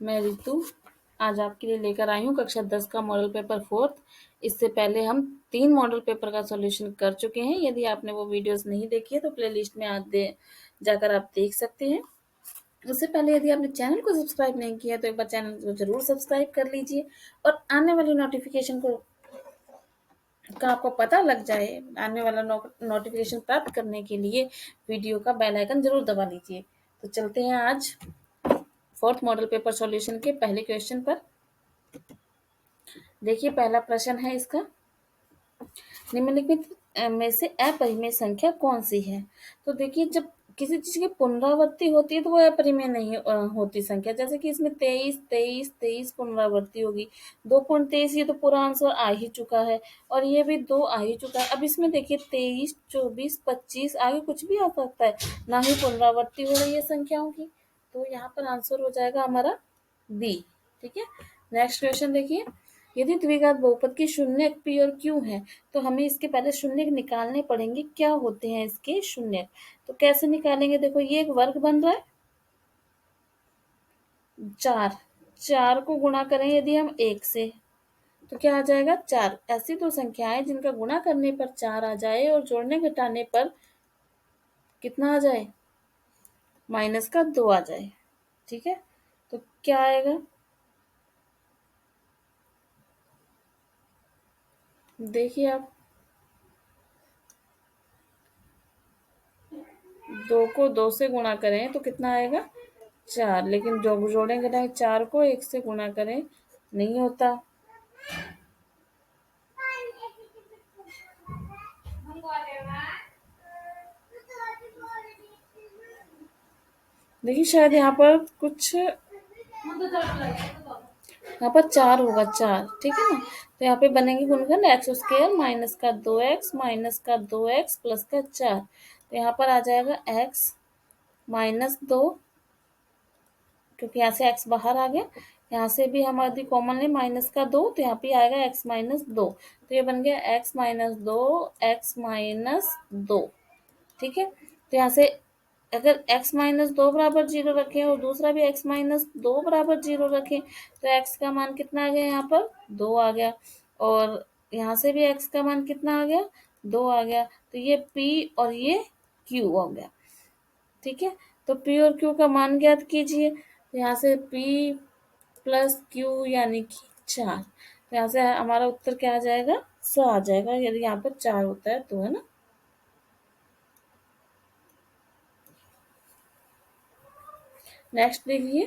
मैं रितु आज आपके लिए लेकर आई हूँ कक्षा 10 का मॉडल पेपर फोर्थ। इससे पहले हम 3 मॉडल पेपर का सॉल्यूशन कर चुके हैं। यदि आपने वो वीडियोस नहीं देखी है तो प्लेलिस्ट में जाकर आप देख सकते हैं। उससे पहले यदि आपने चैनल को सब्सक्राइब नहीं किया तो एक बार चैनल को जरूर सब्सक्राइब कर लीजिए और आने वाली नोटिफिकेशन का आपको पता लग जाए, आने वाला नोटिफिकेशन प्राप्त करने के लिए वीडियो का बेल आइकन जरूर दबा लीजिए। तो चलते हैं आज फोर्थ मॉडल पेपर सॉल्यूशन के पहले क्वेश्चन पर। देखिए पहला प्रश्न है इसका, निम्नलिखित में से अपरिमेय संख्या कौन सी है। तो देखिए जब किसी चीज की पुनरावृत्ति होती है तो वो अपरिमेय नहीं होती संख्या। जैसे कि इसमें 23 23 23 पुनरावृत्ति होगी, 2.23 ये तो पूरा आंसर आ ही चुका है और ये भी 2 आ ही चुका है। अब इसमें देखिए 23 24 25 आगे कुछ भी आ सकता है, ना ही पुनरावृत्ति हो रही है संख्याओं की, तो यहाँ पर आंसर हो जाएगा हमारा बी। ठीक है, नेक्स्ट क्वेश्चन देखिए, यदि द्विघात बहुपद की शून्य पी और क्यू है तो हमें इसके पहले शून्य निकालने पड़ेंगे। क्या होते हैं इसके शून्य, तो कैसे निकालेंगे। देखो ये एक वर्ग बन रहा है, 4 को गुणा करें यदि हम 1 से तो क्या आ जाएगा 4। ऐसी दो संख्याएं जिनका गुणा करने पर 4 आ जाए और जोड़ने घटाने पर कितना आ जाए, -2 आ जाए। ठीक है, तो क्या आएगा, देखिए आप 2 को 2 से गुणा करें तो कितना आएगा 4, लेकिन जो जोड़ेंगे ना 4 को 1 से गुणा करें नहीं होता। देखिए शायद यहाँ पर कुछ, यहाँ पर 4 होगा 4। ठीक है ना, तो यहाँ पे बनेंगे गुणनखंड एक्स स्क्वायर माइनस का 2x माइनस का 2x प्लस का 4। तो यहाँ पर आ जाएगा x -2, क्योंकि यहाँ से x बाहर आ गया, यहाँ से भी हमारी कॉमन है -2, तो यहाँ पे आएगा x -2, तो ये बन गया x-2 ठीक है, तो यहाँ से अगर x-2 बराबर 0 रखें और दूसरा भी x-2 बराबर 0 रखें तो x का मान कितना आ गया, यहाँ पर 2 आ गया, और यहाँ से भी x का मान कितना आ गया, 2 आ गया, तो ये p और ये q हो गया। ठीक है, तो p और q का मान ज्ञात कीजिए, तो यहाँ से p प्लस q यानी कि 4, तो यहाँ से हमारा उत्तर क्या आ जाएगा, 100 आ जाएगा, यदि यहाँ पर 4 होता है तो, है ना। नेक्स्ट देखिए,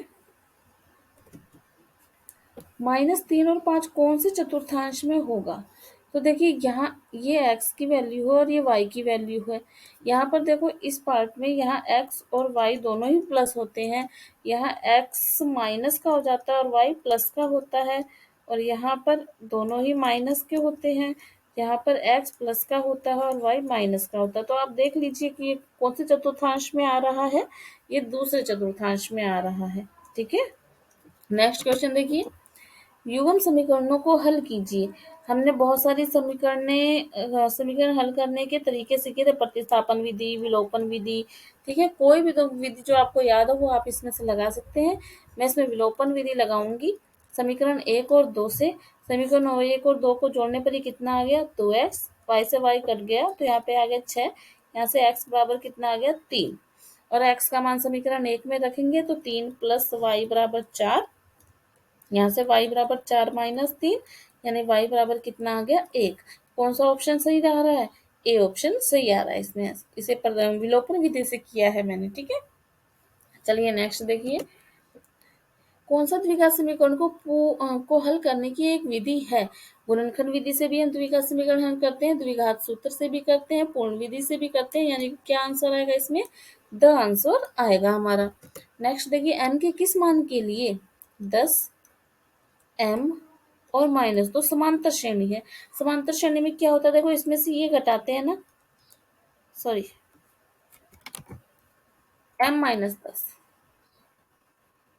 -3 और 5 कौन से चतुर्थांश में होगा। तो देखिए यहाँ ये x की वैल्यू है और ये y की वैल्यू है। यहाँ पर देखो इस पार्ट में यहाँ x और y दोनों ही प्लस होते हैं, यहाँ x माइनस का हो जाता है और y प्लस का होता है, और यहाँ पर दोनों ही माइनस के होते हैं, यहाँ पर x प्लस का होता है और y माइनस का होता है। तो आप देख लीजिए कि ये कौन से चतुर्थांश में आ रहा है, ये दूसरे चतुर्थांश में आ रहा है। ठीक है, नेक्स्ट क्वेश्चन देखिए, युग्म समीकरणों को हल कीजिए। हमने बहुत सारी समीकरण हल करने के तरीके सीखे थे, प्रतिस्थापन विधि, विलोपन विधि। ठीक है, कोई भी दो विधि जो आपको याद हो वो आप इसमें से लगा सकते हैं। मैं इसमें विलोपन विधि लगाऊंगी समीकरण 1 और 2 से। समीकरण 1 और 2 को जोड़ने पर ही कितना आ गया, 2x, y से y कट गया तो यहाँ पे आ गया 6, यहाँ से x बराबर कितना आ गया 3, और x का मान समीकरण 1 में रखेंगे तो 3 + y बराबर 4, यहाँ से y बराबर 4 - 3, यानी y बराबर कितना आ गया 1। कौन सा ऑप्शन सही आ रहा है, ए ऑप्शन सही आ रहा है इसमें, इसे विलोपन विधि से किया है मैंने। ठीक है, चलिए नेक्स्ट देखिए, कौन सा द्विघात समीकरण को हल करने की एक विधि है। गुणनखंड विधि से भी हम द्विघात समीकरण हल करते हैं, द्विघात सूत्र से भी करते हैं, पूर्ण विधि से भी करते हैं, यानी क्या आंसर आएगा इसमें, द आंसर आएगा हमारा। नेक्स्ट देखिए, n के किस मान के लिए 10 m और -2 समांतर श्रेणी है। समांतर श्रेणी में क्या होता है, देखो इसमें से ये घटाते हैं ना, सॉरी m-10,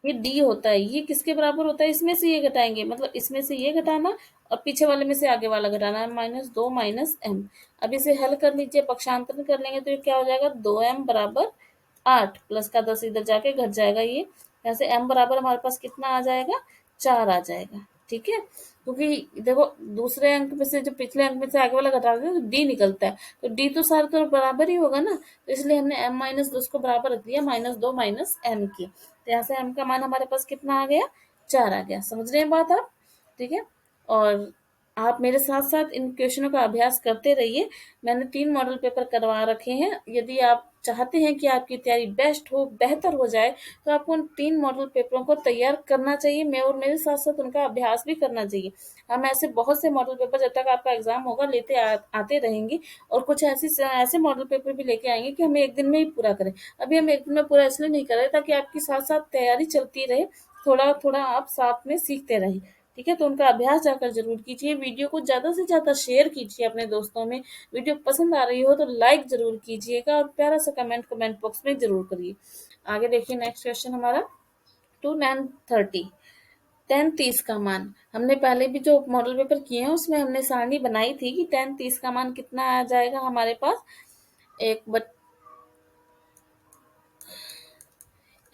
ये d होता है, ये किसके बराबर होता है, इसमें से ये घटाएंगे, मतलब इसमें से ये घटाना और पीछे वाले में से आगे वाला घटाना, -2 -m। अब इसे हल कर लीजिए, पक्षांतरण कर लेंगे तो ये क्या हो जाएगा, 2m बराबर 8, प्लस का 10 इधर जाके घट जाएगा, ये यहाँ से m बराबर हमारे पास कितना आ जाएगा, 4 आ जाएगा। ठीक है, क्योंकि देखो दूसरे अंक में से, जो पिछले अंक में से आगे वाला घटा देते तो डी निकलता है, तो डी तो सारे तो बराबर ही होगा ना, तो इसलिए हमने m माइनस 2 को बराबर रख दिया -2 माइनस m की। तो यहाँ से m का मान हमारे पास कितना आ गया, 4 आ गया। समझ रहे हैं बात आप? ठीक है, और आप मेरे साथ साथ इन क्वेश्चनों का अभ्यास करते रहिए। मैंने 3 मॉडल पेपर करवा रखे हैं। यदि आप चाहते हैं कि आपकी तैयारी बेस्ट हो, बेहतर हो जाए, तो आपको उन 3 मॉडल पेपरों को तैयार करना चाहिए। मैं और मेरे साथ साथ उनका अभ्यास भी करना चाहिए। हम ऐसे बहुत से मॉडल पेपर जब तक आपका एग्जाम होगा लेते आते रहेंगे, और कुछ ऐसे मॉडल पेपर भी लेके आएंगे कि हमें एक दिन में ही पूरा करें। अभी हम एक दिन में पूरा इसलिए नहीं कर रहे ताकि आपकी साथ साथ तैयारी चलती रहे, थोड़ा थोड़ा आप साथ में सीखते रहें। ठीक है, तो उनका अभ्यास जाकर जरूर कीजिए। वीडियो को ज़्यादा से ज़्यादा शेयर कीजिए अपने दोस्तों में। वीडियो पसंद आ रही हो तो लाइक ज़रूर कीजिएगा, और प्यारा सा कमेंट बॉक्स में ज़रूर करिए। आगे देखिए नेक्स्ट क्वेश्चन हमारा 2 9 30 10 30 का मान। हमने पहले भी जो मॉडल पेपर किए हैं उसमें हमने सारणी बनाई थी कि 10 30 का मान कितना आ जाएगा हमारे पास, एक बट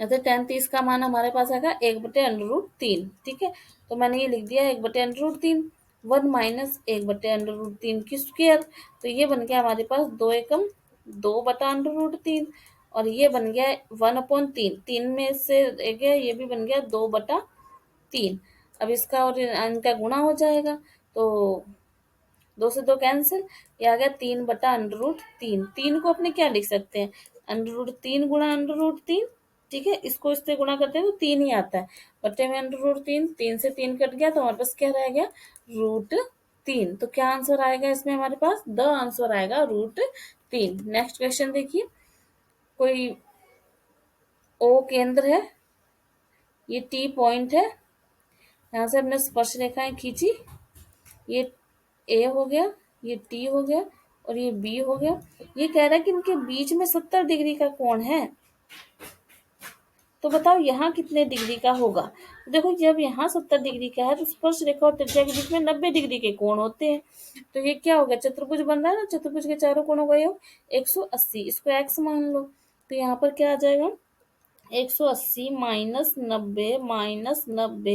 ऐसे 10 30 का मान हमारे पास आएगा 1/√3। ठीक है, तो मैंने ये लिख दिया 1/√3, 1 - 1/√3 की स्क्वायर। तो ये बन गया हमारे पास 2 एकम 2/√3, और ये बन गया 1/3। 3 में से एक गया, ये भी बन गया 2/3। अब इसका और इनका गुणा हो जाएगा, तो 2 से 2 कैंसिल, ये आ गया 3/√3। 3 को अपने क्या लिख सकते हैं, √3 गुणा √3। ठीक है, इसको इससे गुणा करते हैं तो 3 ही आता है, बटे में √3। 3 से 3 कट गया तो हमारे पास क्या रह गया, √3। तो क्या आंसर आएगा इसमें हमारे पास, द आंसर आएगा √3। नेक्स्ट क्वेश्चन देखिए, कोई ओ केंद्र है, ये टी पॉइंट है, यहाँ से हमने स्पर्श रेखाएं खींची, ये ए हो गया, ये टी हो गया, और ये बी हो गया। ये कह रहा है कि इनके बीच में 70 डिग्री का कोण है, तो बताओ यहाँ कितने डिग्री का होगा। तो देखो जब यहाँ 70 डिग्री का है तो स्पर्श रेखा और त्रिज्या के बीच में 90 डिग्री के कोण होते हैं। तो ये क्या हो गया, चतुर्भुज बन रहा है ना, चतुर्भुज के चारों कोण हो गए हो 180, इसको एक्स मान लो। तो यहाँ पर क्या आ जाएगा, 180 -90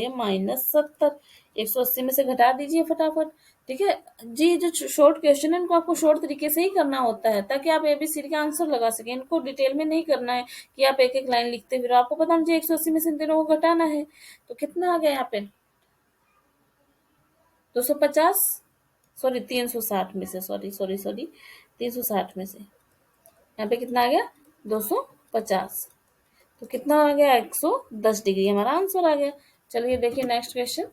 -70। 180 में से घटा दीजिए फटाफट। ठीक है जी, जो शॉर्ट क्वेश्चन है इनको आपको शॉर्ट तरीके से ही करना होता है, ताकि आप एबीसीडी का आंसर लगा सकें। इनको डिटेल में नहीं करना है कि आप एक एक लाइन लिखते फिर, आपको पता मुझे 180 में से इन तीनों को घटाना है। तो कितना आ गया यहाँ पे, 250, सॉरी 360 में से, सॉरी सॉरी सॉरी 360 में से यहाँ पे कितना आ गया, 250। तो कितना आ गया, 110 डिग्री हमारा आंसर आ गया। चलिए देखिए नेक्स्ट क्वेश्चन,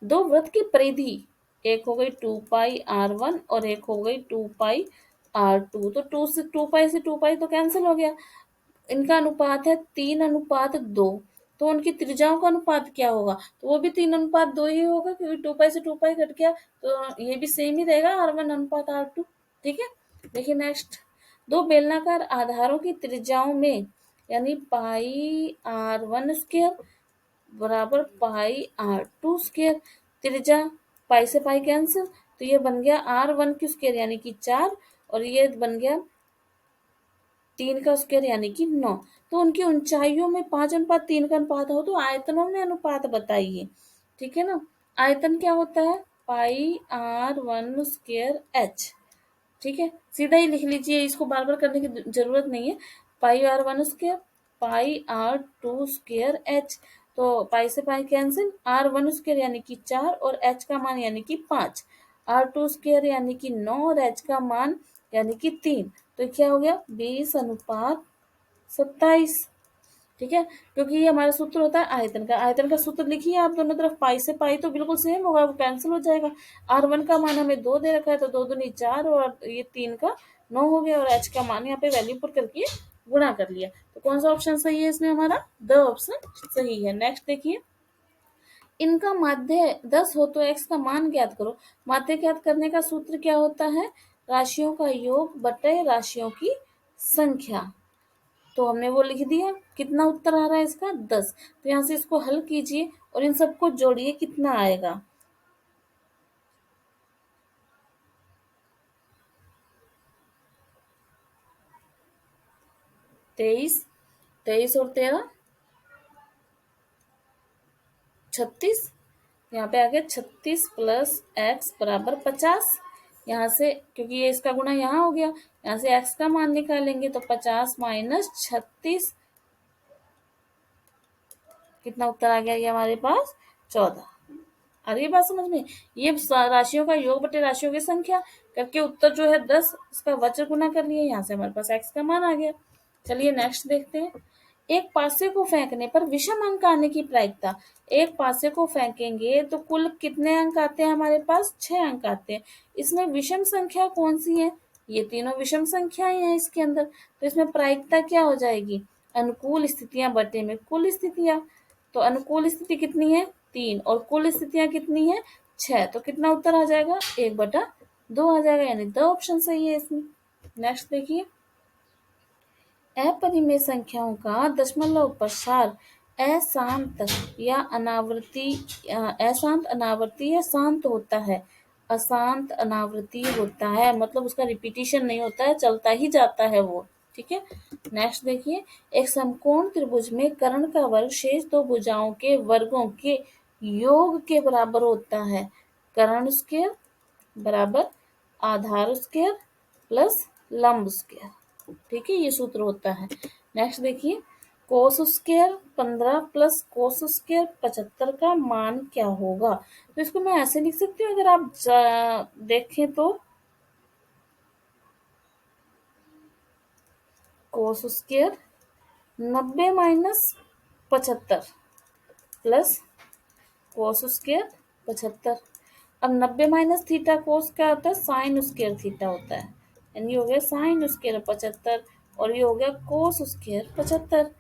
दो वृत्त की परिधि, एक हो गई 2πr1 और एक हो गई 2πr2। तो 2 से 2π तो कैंसिल हो गया। इनका अनुपात है 3:2। तो उनकी त्रिज्याओं का अनुपात क्या होगा, तो वो भी 3:2 ही होगा, क्योंकि 2π से 2π कट गया, तो ये भी सेम ही रहेगा, R1:R2। ठीक है, देखिए नेक्स्ट, दो बेलनाकार आधारों की त्रिज्याओं में, यानी πr1² बराबर πr2²। त्रिज्या पाई से पाई कैंसिल, तो ये बन गया R1² यानी कि 4, और ये बन गया 3 का स्क्वायर यानी कि 9। तो उनकी ऊंचाइयों में 5:3 का अनुपात हो, तो आयतनों में अनुपात बताइए। ठीक है ना, आयतन क्या होता है, πr1²h। ठीक है, सीधा ही लिख लीजिए, इसको बार बार करने की जरूरत नहीं है। πr1² πr2²h। तो पाई से पाई कैंसिल, R1² यानी कि 4 और h का मान यानी कि 5, R2² यानी कि 9 और h का मान यानी कि 3। तो क्या हो गया, 20:27। ठीक है, क्योंकि ये हमारा सूत्र होता है आयतन का। आयतन का सूत्र लिखिए आप दोनों तरफ, पाई से पाई तो बिल्कुल सेम होगा, वो कैंसिल हो जाएगा। R1 का मान हमें 2 दे रखा है, तो 2 दूनी 4, और ये 3 का 9 हो गया, और h का मान यहाँ पे वैल्यू पुट करके गुणा कर लिया। तो कौन सा ऑप्शन सही है इसमें हमारा, द ऑप्शन सही है। नेक्स्ट देखिए, इनका माध्य 10 हो तो x का मान ज्ञात करो। माध्य ज्ञात करने का सूत्र क्या होता है, राशियों का योग बटे राशियों की संख्या। तो हमने वो लिख दिया, कितना उत्तर आ रहा है इसका, 10। तो यहाँ से इसको हल कीजिए और इन सबको जोड़िए, कितना आएगा, 23, 23 और 13, 36, यहाँ पे आ गया 36 प्लस एक्स बराबर 50। यहाँ से क्योंकि ये इसका गुणा यहाँ हो गया, यहाँ से एक्स का मान निकालेंगे तो 50 माइनस 36, कितना उत्तर आ गया ये हमारे पास 14। आ रही है बात समझ में? ये राशियों का योग बटे राशियों की संख्या करके उत्तर जो है 10, इसका वज्र गुना कर लिए, यहाँ से हमारे पास एक्स का मान आ गया। चलिए नेक्स्ट देखते हैं। एक पासे को फेंकने पर विषम अंक आने की प्रायिकता। एक पासे को फेंकेंगे तो कुल कितने अंक आते हैं हमारे पास? 6 अंक आते हैं। इसमें विषम संख्या कौन सी है? ये तीनों विषम संख्याएं हैं इसके अंदर, तो इसमें प्रायिकता क्या हो जाएगी? अनुकूल स्थितियां बटे में कुल स्थितियां। तो अनुकूल स्थिति कितनी है? 3, और कुल स्थितियां कितनी है? 6। तो कितना उत्तर आ जाएगा? 1/2 आ जाएगा, यानी 2 ऑप्शन सही है इसमें। नेक्स्ट देखिए, अपरिमेय संख्याओं का दशमलव प्रसार अशांत या अनावर्ती अशांत अनावर्ती या शांत होता है। अशांत अनावर्ती होता है मतलब उसका रिपीटिशन नहीं होता है, चलता ही जाता है वो। ठीक है, नेक्स्ट देखिए, एक समकोण त्रिभुज में कर्ण का वर्ग शेष दो भुजाओं के वर्गों के योग के बराबर होता है। कर्ण स्क्वायर बराबर आधार स्क्वायर प्लस लंब स्क्वायर। ठीक है, ये सूत्र होता है। नेक्स्ट देखिए, cos square 15 plus cos square 75 का मान क्या होगा? तो इसको मैं ऐसे लिख सकती हूँ, अगर आप देखें तो cos square 90 minus 75 plus cos square 75। अब 90 माइनस थीटा कोस क्या होता है? साइन स्क्वायर थीटा होता है, यानी हो गया साइन स्क्वायर 75, और ये हो गया cos square 75।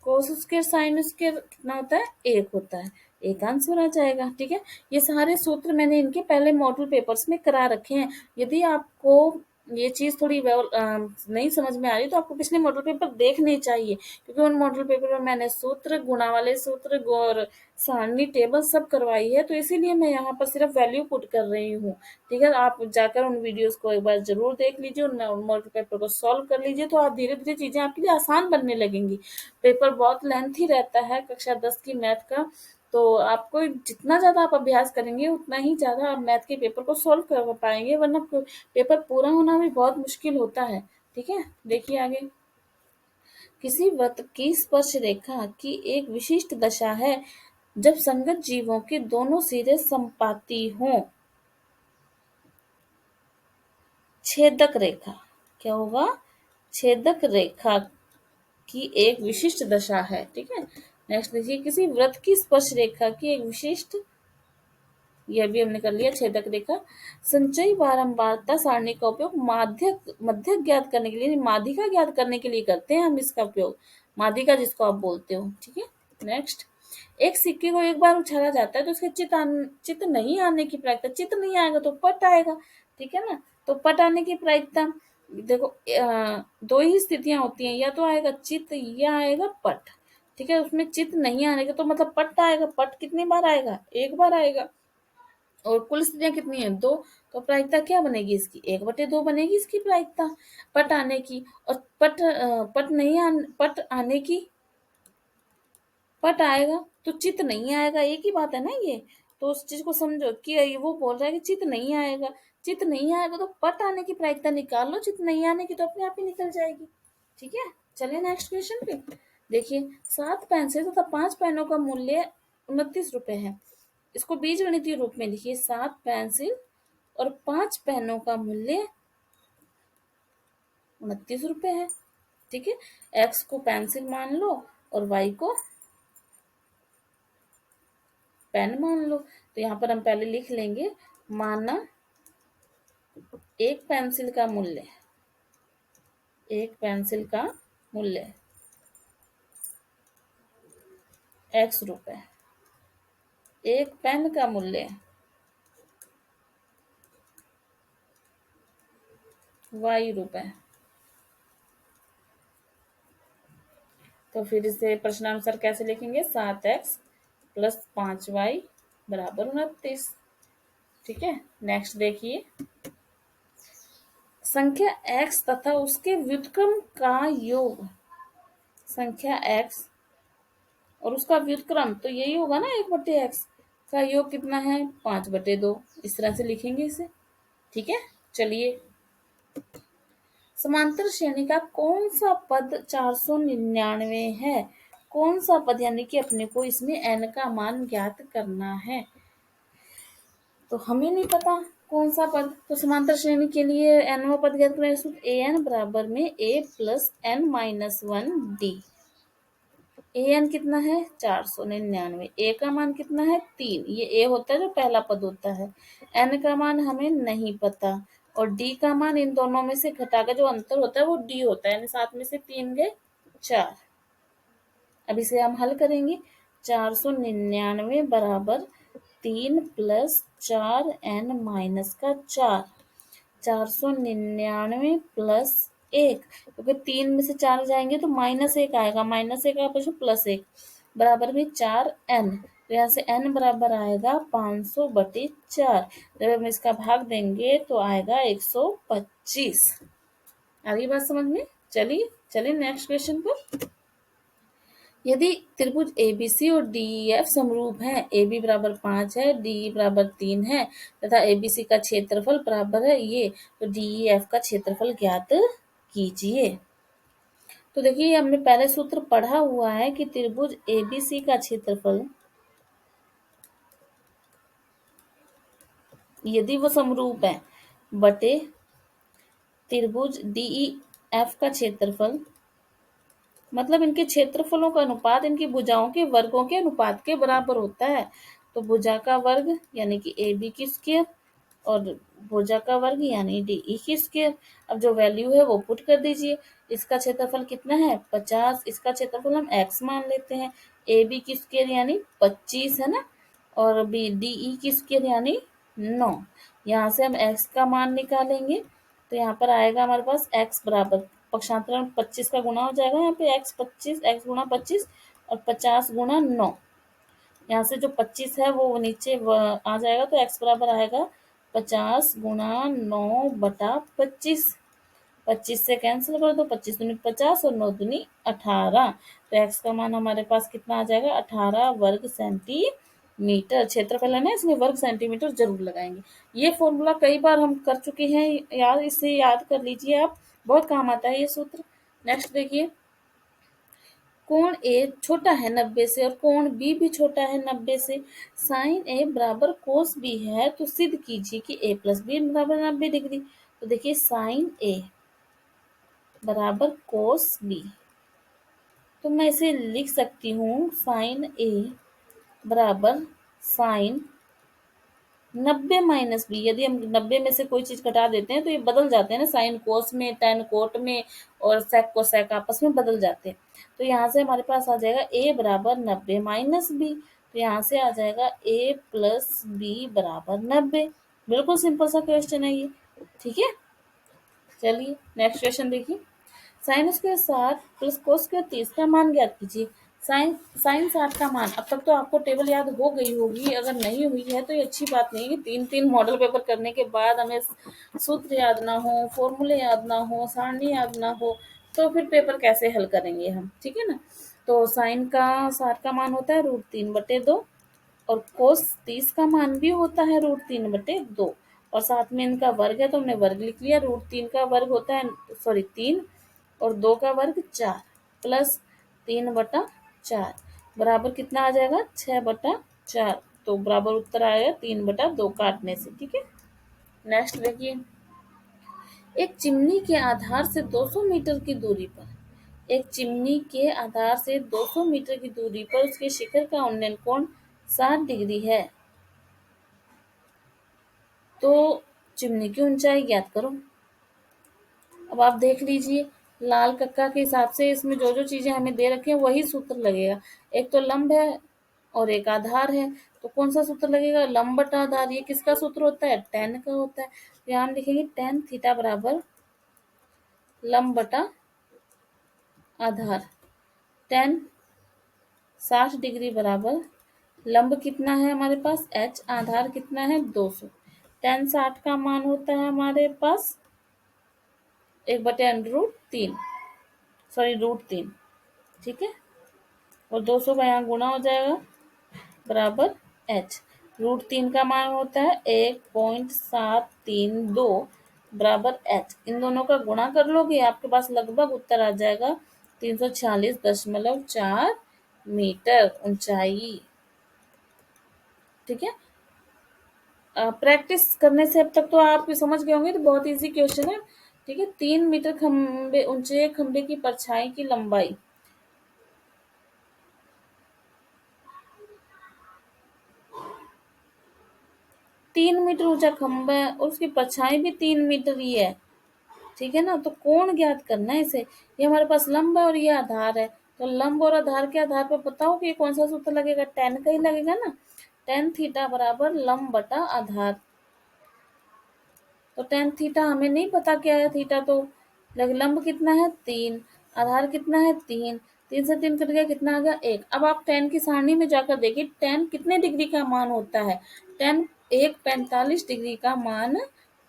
Cos square sine square कितना होता है? 1 होता है। एक आंसर आ जाएगा। ठीक है, ये सारे सूत्र मैंने इनके पहले मॉडल पेपर्स में करा रखे हैं। यदि आपको ये चीज़ थोड़ी नहीं समझ में आ रही तो आपको पिछले मॉडल पेपर देखने चाहिए, क्योंकि उन मॉडल पेपर में मैंने सूत्र, गुणा वाले सूत्र और सारणी टेबल सब करवाई है, तो इसीलिए मैं यहाँ पर सिर्फ वैल्यू पुट कर रही हूँ। ठीक है, आप जाकर उन वीडियोस को एक बार जरूर देख लीजिए, उन मॉडल पेपर को सॉल्व कर लीजिए, तो आप धीरे धीरे चीजें आपके लिए आसान बनने लगेंगी। पेपर बहुत लेंथी रहता है कक्षा 10 की मैथ का, तो आपको जितना ज़्यादा आप अभ्यास करेंगे उतना ही ज़्यादा आप मैथ के पेपर को सॉल्व कर पाएंगे, वरना पेपर पूरा होना भी बहुत मुश्किल होता है। ठीक है, देखिए आगे, किसी वृत्त की स्पर्श रेखा की एक विशिष्ट दशा है जब संगत जीवों के दोनों सिरे संपाती हों। छेदक रेखा क्या होगा? छेदक रेखा की एक विशिष्ट दशा है। ठीक है, नेक्स्ट देखिए, किसी वृत्त की स्पर्श रेखा की एक विशिष्ट, यह भी हमने कर लिया, छेदक रेखा। संचयी बारंबारता सारणी का उपयोग मध्यक ज्ञात करने के लिए, माध्यिका ज्ञात करने के लिए करते हैं हम इसका उपयोग, माध्यिका जिसको आप बोलते हो। ठीक है, नेक्स्ट, एक सिक्के को एक बार उछाला जाता है तो उसके चित नहीं आने की प्रायिकता, चित नहीं आएगा तो पट आएगा। ठीक है ना, तो पट आने की प्रायिकता देखो, दो ही स्थितियां होती हैं, या तो आएगा चित या आएगा पट। ठीक है, उसमें चित नहीं आने का तो मतलब पट आएगा। पट कितनी बार आएगा? एक बार आएगा। और कुल स्थितियां कितनी है? 2। तो प्रायिकता क्या बनेगी इसकी? 1/2 बनेगी इसकी प्रायिकता पट आने की। और पट आने की, पट आएगा तो चित नहीं आएगा, एक ही बात है ना ये। तो उस चीज को समझो कि ये वो बोल रहा है कि चित नहीं आएगा, चित नहीं आएगा तो पट आने की प्रायिकता निकाल लो, चित नहीं आने की तो अपने आप ही निकल जाएगी। ठीक है, चलिए नेक्स्ट क्वेश्चन पे देखिए, 7 पेंसिल तथा 5 पेनों का मूल्य 29 रुपए है। इसको बीजगणितीय रूप में लिखिए, 7 पेंसिल और 5 पेनों का मूल्य 29 रुपए है। ठीक है, एक्स को पेंसिल मान लो और वाई को पेन मान लो। तो यहाँ पर हम पहले लिख लेंगे, माना एक पेंसिल का मूल्य, एक पेंसिल का मूल्य x रुपए, एक पेन का मूल्य y रुपए। तो फिर इसे प्रश्नानुसार कैसे लिखेंगे? 7x प्लस 5y बराबर 29। ठीक है, नेक्स्ट देखिए, संख्या x तथा उसके व्युत्क्रम का योग, संख्या x और उसका व्युत्क्रम तो यही होगा ना, 1/x का योग कितना है, 5/2। इस तरह से लिखेंगे इसे। ठीक है, चलिए। समांतर श्रेणी का कौन सा पद 499 है? कौन सा पद, यानी कि अपने को इसमें n का मान ज्ञात करना है, तो हमें नहीं पता कौन सा पद। तो समांतर श्रेणी के लिए nवा पद ज्ञात करें, सूत्र an बराबर में a plus n minus 1d। an कितना है, 499। a का मान कितना है, 3। ये a होता है जो पहला पद होता है। n का मान हमें नहीं पता, और d का मान इन दोनों में से घटाकर जो अंतर होता है वो d होता है, यानी 7 में से 3 गए 4। अब इसे हम हल करेंगे। 499 बराबर 3 प्लस 4n माइनस का 4। 499 प्लस 1, क्योंकि 3 में से 4 जाएंगे तो -1 आएगा, -1 का पीछे +1 बराबर में 4n। तो यहाँ से n बराबर आएगा 500/4। जब हम इसका भाग देंगे तो आएगा 125। आ गई बात समझ में? चलिए चलिए नेक्स्ट क्वेश्चन पर। यदि त्रिभुज एबीसी और डीईएफ समरूप हैं, AB बराबर 5 है, DE बराबर 3 है तथा एबीसी का क्षेत्रफल बराबर है ये, तो डीईएफ का क्षेत्रफल ज्ञात कीजिए। तो देखिए, हमने पहले सूत्र पढ़ा हुआ है कि त्रिभुज एबीसी का क्षेत्रफल यदि वो समरूप है बटे त्रिभुज डीईएफ का क्षेत्रफल, मतलब इनके क्षेत्रफलों का अनुपात इनकी भुजाओं के वर्गों के अनुपात के बराबर होता है। तो भुजा का वर्ग यानी कि AB की स्क्वायर और भुजा का वर्ग यानी DE की स्क्वायर। अब जो वैल्यू है वो पुट कर दीजिए। इसका क्षेत्रफल कितना है, 50। इसका क्षेत्रफल हम x मान लेते हैं। AB की स्क्वायर यानी 25 है ना, और DE की स्क्वायर यानी 9। यहाँ से हम x का मान निकालेंगे, तो यहाँ पर आएगा हमारे पास x बराबर, पक्षांतर में 25 का गुणा हो जाएगा, यहाँ पे x गुणा 25 और 50 गुणा 9। यहाँ से जो 25 है वो नीचे आ जाएगा, तो x बराबर आएगा 50 गुणा 9/25। 25 से कैंसिल कर दो, 25 दूनी 50 और 9 दूनी 18। तो x का मान हमारे पास कितना आ जाएगा, 18 वर्ग सेंटीमीटर। क्षेत्रफल है ना, इसमें वर्ग सेंटीमीटर जरूर लगाएंगे। ये फॉर्मूला कई बार हम कर चुके हैं यार, इसे याद कर लीजिए आप, बहुत काम आता है ये सूत्र। नेक्स्ट देखिए, कोण ए छोटा है 90 से और कोण बी भी छोटा है 90 से। साइन ए बराबर कोस बी है, तो सिद्ध कीजिए कि ए प्लस बी बराबर 90 डिग्री। तो देखिए, साइन ए बराबर कोस बी, तो मैं इसे लिख सकती हूँ साइन ए बराबर साइन 90 माइनस बी। यदि हम 90 में से कोई चीज घटा देते हैं तो ये बदल जाते हैं ना, साइन कोस में, टेन कोट में, और सेक को सेक आपस में बदल जाते हैं। तो यहाँ से हमारे पास आ जाएगा a बराबर 90 माइनस बी। तो यहाँ से आ जाएगा a प्लस बी बराबर 90। बिल्कुल सिंपल सा क्वेश्चन है ये। ठीक है, चलिए नेक्स्ट क्वेश्चन देखिए। Sine square 60 plus cos square 30 का मान ज्ञात कीजिए। साइन साइन 60 का मान, अब तक तो आपको टेबल याद हो गई होगी, अगर नहीं हुई है तो ये अच्छी बात नहीं है कि 3 मॉडल पेपर करने के बाद हमें सूत्र याद ना हो, फॉर्मूले याद ना हो, सारणी याद ना हो, तो फिर पेपर कैसे हल करेंगे हम। ठीक है ना। तो साइन का 60 का मान होता है √3/2, और कोस 30 का मान भी होता है √3/2, और साथ में इनका वर्ग है तो हमने वर्ग लिख लिया। √3 का वर्ग होता है, सॉरी 3, और 2 का वर्ग 4 प्लस 3/4 बराबर कितना आ जाएगा, 6/4। तो बराबर उत्तर आएगा 3/2 काटने से। ठीक है, नेक्स्ट देखिए, एक चिमनी के आधार से 200 मीटर की दूरी पर, एक चिमनी के आधार से 200 मीटर की दूरी पर उसके शिखर का उन्नयन कोण 60 डिग्री है, तो चिमनी की ऊंचाई ज्ञात करो। अब आप देख लीजिए, लाल कक्का के हिसाब से इसमें जो जो चीजें हमें दे रखी है वही सूत्र लगेगा। एक तो लंब है और एक आधार है, तो कौन सा सूत्र लगेगा, लंब बटा आधार। ये किसका सूत्र होता है, टेन का होता है। तो यहाँ हम लिखेंगे टेन थीटा बराबर लंब बटा आधार। टेन 60 डिग्री बराबर लंब कितना है हमारे पास h, आधार कितना है 200। टेन 60 का मान होता है हमारे पास 1/√3, सॉरी √3। ठीक है, और 200 का यहाँ गुणा हो जाएगा बराबर h। √3 का मान होता है 1.732 बराबर h। इन दोनों का गुणा कर लोगे आपके पास लगभग उत्तर आ जाएगा 346.4 मीटर ऊंचाई। ठीक है, प्रैक्टिस करने से अब तक तो आप समझ गए होंगे, तो बहुत इजी क्वेश्चन है। ठीक है, 3 मीटर खंबे ऊंचे खंबे की परछाई की लंबाई। 3 मीटर ऊंचा खंबा है और उसकी परछाई भी 3 मीटर ही है। ठीक है ना, तो कोण ज्ञात करना है इसे। ये हमारे पास लंब है और ये आधार है, तो लंब और आधार के आधार पर बताओ कि कौन सा सूत्र लगेगा। टेन का ही लगेगा ना। टेन थीटा बराबर लंब बटा आधार। तो टेन थीटा हमें नहीं पता क्या है, थीटा तो लंब कितना है 3, आधार कितना है 3, 3 से 3 कट गया, कितना आ गया 1। अब आप टेन की सारणी में जाकर देखिए टेन कितने डिग्री का मान होता है। टेन 1 45 डिग्री का मान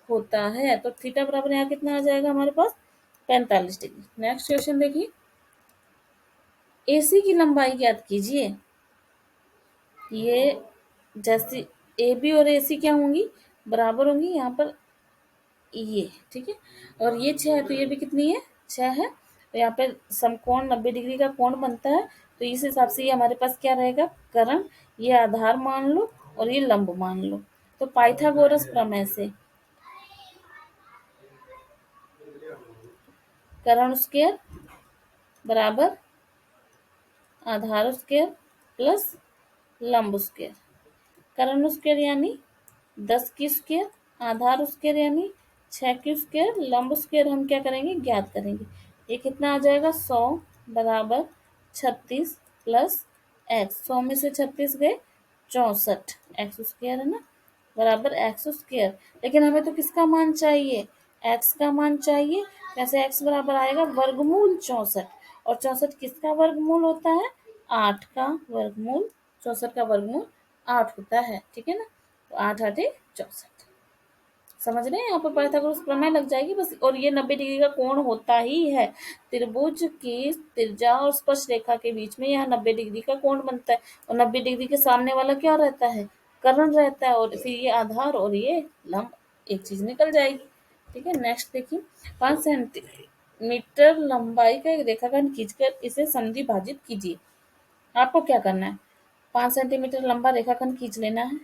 होता है। तो थीटा बराबर यहाँ कितना आ जाएगा हमारे पास 45 डिग्री। नेक्स्ट क्वेश्चन देखिए, एसी की लंबाई ज्ञात कीजिए। ये जैसे ए बी और एसी क्या होंगी, बराबर होंगी यहाँ पर ये। ठीक है, और ये 6 है तो ये भी कितनी है 6 है। तो यहाँ पे समकोण 90 डिग्री का कोण बनता है। तो इस हिसाब से ये हमारे पास क्या रहेगा करण। ये आधार मान लो और ये लंब मान लो। तो पाइथागोरस प्रमेय से करण स्क्वायर बराबर आधार स्क्वायर प्लस लंब स्क्वायर। करण स्क्वायर यानी 10 की स्क्वायर, आधार स्क्वायर यानी 6 की स्क्वायर, लंब स्क्वायर हम क्या करेंगे ज्ञात करेंगे। ये कितना आ जाएगा 100 बराबर 36 प्लस एक्स। 100 में से 36 गए 64, एक्स स्क्वायर है ना बराबर एक्स स्क्वायर। लेकिन हमें तो किसका मान चाहिए, एक्स का मान चाहिए। कैसे एक्स बराबर आएगा वर्गमूल 64। और 64 किसका वर्गमूल होता है 8 का वर्गमूल। 64 का वर्गमूल 8 होता है। ठीक है ना, तो 8 8 64। समझ रहे हैं, यहाँ पर पाइथागोरस प्रमेय लग जाएगी बस। और ये 90 डिग्री का कोण होता ही है। त्रिभुज की त्रिज्या और स्पर्श रेखा के बीच में यहाँ 90 डिग्री का कोण बनता है। और 90 डिग्री के सामने वाला क्या रहता है कर्ण रहता है। और फिर ये आधार और ये लंब, एक चीज निकल जाएगी। ठीक है, नेक्स्ट देखिए, 5 सेंटीमीटर लंबाई का एक रेखाखंड खींचकर इसे समद्वि भाजित कीजिए। आपको क्या करना है, 5 सेंटीमीटर लंबा रेखाखंड खींच लेना है।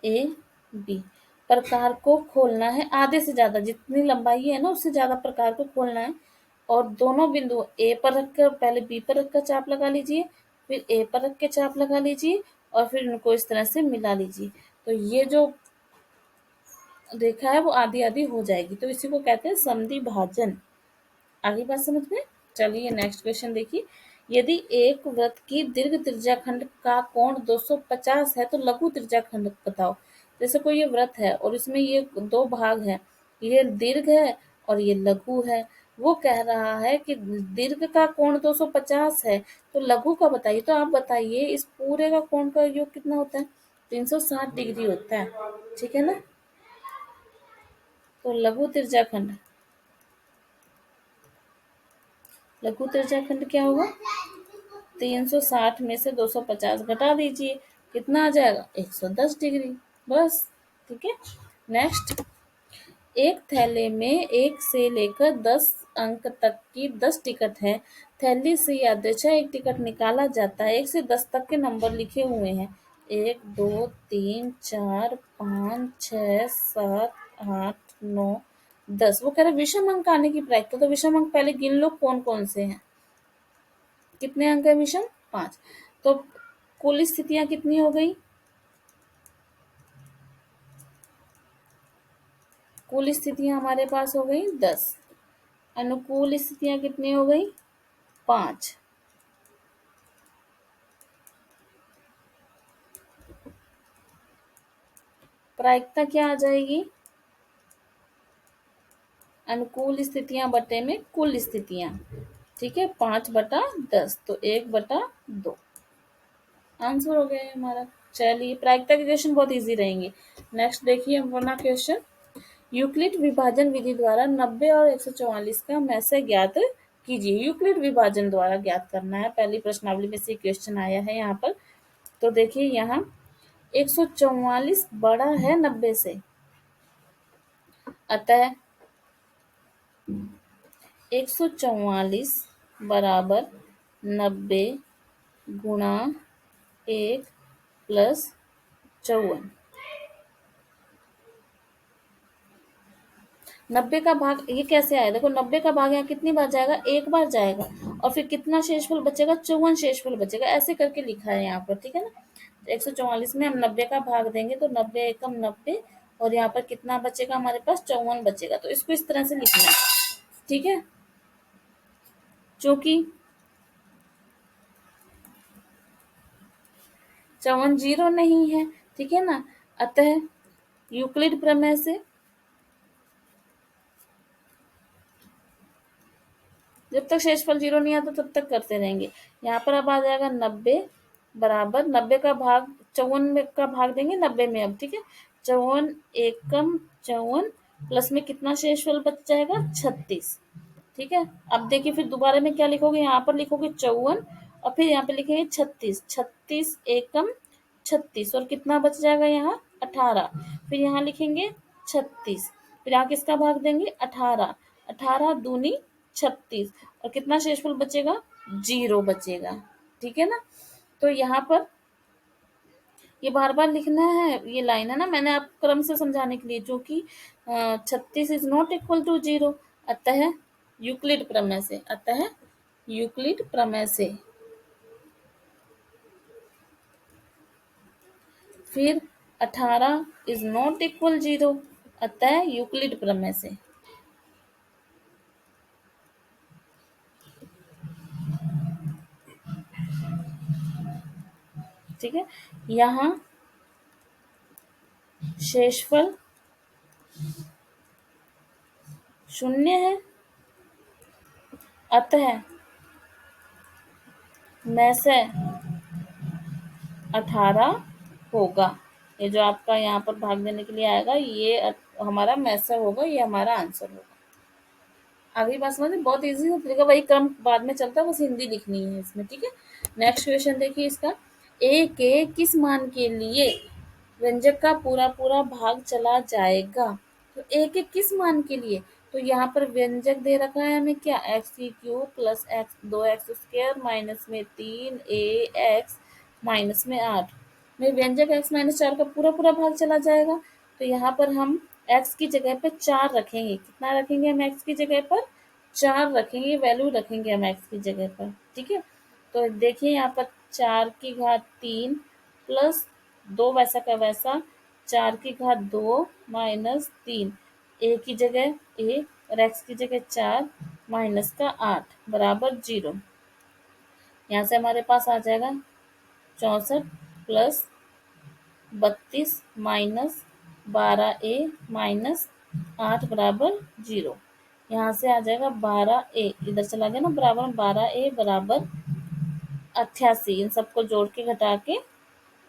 ए बी प्रकार को खोलना है, आधे से ज्यादा जितनी लंबाई है ना उससे ज्यादा प्रकार को खोलना है। और दोनों बिंदु ए पर रखकर पहले बी पर रखकर चाप लगा लीजिए, फिर ए पर रख के चाप लगा लीजिए और फिर उनको इस तरह से मिला लीजिए। तो ये जो रेखा है वो आधी आधी हो जाएगी, तो इसी को कहते हैं समद्वि भाजन। आगे बात समझ में। चलिए नेक्स्ट क्वेश्चन देखिए, यदि एक वृत्त की दीर्घ त्रिज्याखंड का कोण 250 है तो लघु त्रिज्याखंड बताओ। जैसे कोई ये वृत्त है और इसमें ये दो भाग है, ये दीर्घ है और ये लघु है। वो कह रहा है कि दीर्घ का कोण 250 है तो लघु का बताइए। तो आप बताइए इस पूरे का कोण का योग कितना होता है 360 डिग्री होता है। ठीक है ना, तो लघु त्रिज्याखंड क्या होगा 360 में से 250 घटा दीजिए, कितना आ जाएगा 110 डिग्री बस। ठीक है, नेक्स्ट, एक थैले में 1 से लेकर 10 अंक तक की 10 टिकट है। थैली से यादृच्छा एक टिकट निकाला जाता है। 1 से 10 तक के नंबर लिखे हुए हैं 1 2 3 4 5 6 7 8 9 10। वो कह रहे विषम अंक आने की प्रक्रिया। तो विषम अंक पहले गिन लो कौन कौन से हैं। कितने अंक है विषम 5। तो कुल स्थितियां कितनी हो गई, कुल स्थितियां हमारे पास हो गई 10। अनुकूल स्थितियां कितनी हो गई 5। प्रायिकता क्या आ जाएगी, अनुकूल स्थितियां बटे में कुल स्थितियां। ठीक है, 5/10 तो 1/2 आंसर हो गया हमारा। चलिए प्रायिकता के क्वेश्चन बहुत इजी रहेंगे। नेक्स्ट देखिए अपना क्वेश्चन, यूक्लिड विभाजन विधि द्वारा 90 और 144 का मैसे ज्ञात कीजिए। यूक्लिड विभाजन द्वारा ज्ञात करना है। पहली प्रश्नावली में से क्वेश्चन आया है यहाँ पर। तो देखिए यहाँ 144 बड़ा है 90 से, अतः 144 बराबर 90 गुणा 1 प्लस 54। 90 का भाग ये कैसे आया, देखो 90 का भाग यहाँ कितनी बार जाएगा, एक बार जाएगा, और फिर कितना शेषफल बचेगा, 54 शेषफल बचेगा, ऐसे करके लिखा है यहाँ पर, ठीक है ना। तो 144 में हम 90 का भाग देंगे तो 90 एकम 90, और यहाँ पर कितना बचेगा हमारे पास, 54 बचेगा। तो इसको इस तरह से लिखना है, ठीक है। चूंकि 54 जीरो नहीं है, ठीक है ना, अतः यूक्लिड प्रमेय से जब तक शेषफल जीरो नहीं आता तब तक करते रहेंगे। यहाँ पर अब आ जाएगा 90 बराबर 90 का भाग 54 का भाग देंगे 90 में अब, ठीक है। 54 एकम 54 प्लस में कितना शेषफल बच जाएगा, 36, ठीक है। अब देखिए फिर दोबारा में क्या लिखोगे, यहाँ पर लिखोगे 54 और फिर यहाँ पे लिखेंगे 36, 36 एकम 36, और कितना बच जाएगा यहाँ 18, फिर यहाँ लिखेंगे 36, फिर यहाँ किसका भाग देंगे 18, 18 दूनी 36, और कितना शेषफल बचेगा, जीरो बचेगा, ठीक है ना। तो यहाँ पर ये बार बार लिखना है, ये लाइन है ना, मैंने आप क्रम से समझाने के लिए, जो कि 36 is not equal to zero, अतः यूक्लिड प्रमेय से, अतः यूक्लिड प्रमेय से। फिर 18 इज नॉट इक्वल जीरो, अतः यूक्लिड प्रमेय से, ठीक है। यहाँ शेषफल शून्य है, अतः में से 18 होगा। ये जो आपका यहाँ पर भाग देने के लिए आएगा, ये हमारा मैसर होगा, ये हमारा आंसर होगा। अगली बात समझ, बहुत इजी होती है, वही क्रम बाद में चलता है, बस हिंदी लिखनी है इसमें, ठीक है। नेक्स्ट क्वेश्चन देखिए इसका, ए के किस मान के लिए व्यंजक का पूरा पूरा भाग चला जाएगा। तो ए के किस मान के लिए, तो यहाँ पर व्यंजक दे रखा है हमें क्या, एक्स की cube plus x 2x² minus में 3ax माइनस में 8 में व्यंजक x माइनस 4 का पूरा पूरा भाग चला जाएगा। तो यहाँ पर हम x की जगह पर 4 रखेंगे, कितना रखेंगे हम x की जगह पर, 4 रखेंगे, वैल्यू रखेंगे हम x की जगह पर, ठीक है। तो देखिए यहाँ पर 4 की घात 3 प्लस 2 वैसा का वैसा, 4 की घात 2 माइनस 3, ए की जगह ए और एक्स की जगह 4 माइनस का 8 बराबर 0। यहाँ से हमारे पास आ जाएगा 64 प्लस 32 माइनस 12a माइनस 8 बराबर 0। यहाँ से आ जाएगा 12a, इधर चला गया ना बराबर, 12a बराबर 88, इन सबको जोड़ के घटा के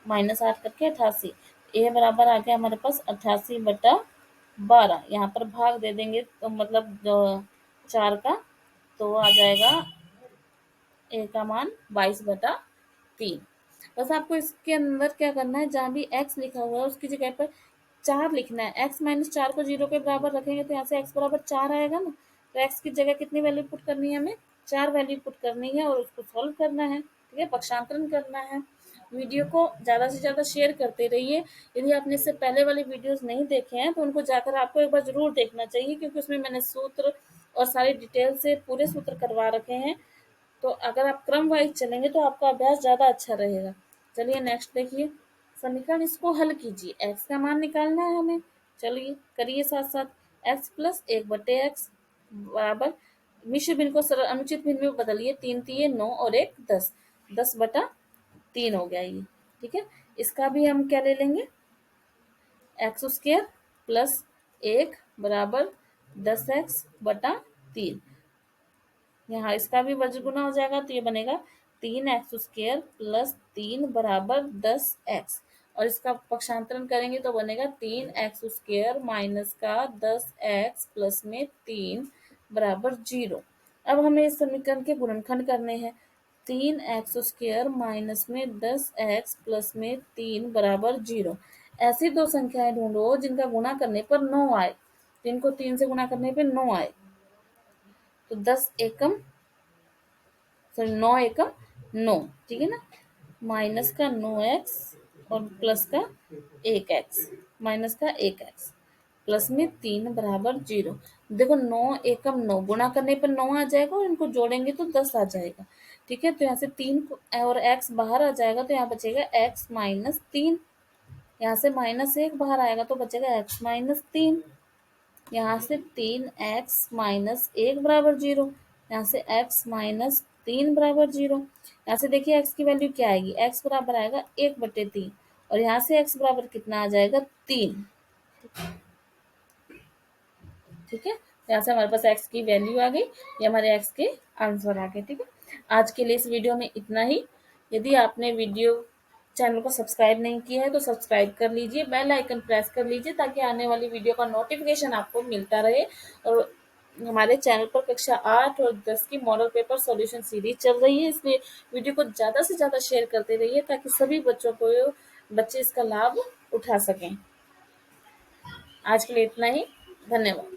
-8 करके 88, ए बराबर आ गया हमारे पास 88/12। यहाँ पर भाग दे देंगे तो मतलब 4 का, तो आ जाएगा ए का मान 22/3। बस आपको इसके अंदर क्या करना है, जहाँ भी x लिखा हुआ है उसकी जगह पर 4 लिखना है। x माइनस 4 को 0 के बराबर रखेंगे तो यहाँ से x बराबर 4 आएगा ना, तो x की जगह कितनी वैल्यू पुट करनी है हमें, 4 वैल्यू पुट करनी है, और उसको सॉल्व करना है, ठीक है, पक्षांतरण करना है। वीडियो को ज़्यादा से ज़्यादा शेयर करते रहिए। यदि आपने इससे पहले वाली वीडियोस नहीं देखे हैं तो उनको जाकर आपको एक बार ज़रूर देखना चाहिए, क्योंकि उसमें मैंने सूत्र और सारी डिटेल से पूरे सूत्र करवा रखे हैं। तो अगर आप क्रम वाइज चलेंगे तो आपका अभ्यास ज़्यादा अच्छा रहेगा। चलिए नेक्स्ट देखिए, समीकरण इसको हल कीजिए, x का मान निकालना है हमें। चलिए करिए साथ साथ। x प्लस 1/x बराबर, मिश्र भिन्न को सरल अनुचित भिन्न में बदलिए, 3 तिये 9 और 1 10, 10/3 हो गया ये, ठीक है। इसका भी हम क्या ले लेंगे, x² प्लस 1 बराबर 10x/3, यहाँ इसका भी वज्र गुना हो जाएगा, तो ये बनेगा 3x² प्लस 3 बराबर 10x, और इसका पक्षांतरण करेंगे तो बनेगा 3x² माइनस का 10x प्लस में 3 बराबर 0। अब हमें इस समीकरण के गुणनखंड करने हैं। 3x² माइनस में 10x प्लस में 3 बराबर 0। ऐसी दो संख्याएं ढूंढो जिनका गुणा करने पर 9 आए। इनको 3 से गुणा करने पर 9 आए। तो 10 एकम सॉरी 9 एकम 9, ठीक है ना। माइनस का 9x और प्लस का 1x, माइनस का 1x प्लस में 3 बराबर 0। देखो 9 एकम 9 गुणा करने पर 9 आ जाएगा और इनको जोड़ेंगे तो 10 आ जाएगा, ठीक है। तो यहाँ से 3 और x बाहर आ जाएगा तो यहाँ बचेगा x माइनस 3। यहाँ से -1 बाहर आएगा तो बचेगा x माइनस 3। यहाँ से 3x माइनस 1 बराबर 0। यहाँ से x माइनस 3 बराबर 0। यहाँ से देखिए x की वैल्यू क्या आएगी, x बराबर आएगा 1/3 और यहाँ से x बराबर कितना आ जाएगा 3, ठीक है। यहाँ से हमारे पास x की वैल्यू आ गई, ये हमारे x के आंसर आ गए, ठीक है। आज के लिए इस वीडियो में इतना ही। यदि आपने चैनल को सब्सक्राइब नहीं किया है तो सब्सक्राइब कर लीजिए, बेल आइकन प्रेस कर लीजिए ताकि आने वाली वीडियो का नोटिफिकेशन आपको मिलता रहे। और हमारे चैनल पर कक्षा 8 और 10 की मॉडल पेपर सॉल्यूशन सीरीज चल रही है, इसलिए वीडियो को ज़्यादा से ज़्यादा शेयर करते रहिए ताकि सभी बच्चे इसका लाभ उठा सकें। आज के लिए इतना ही, धन्यवाद।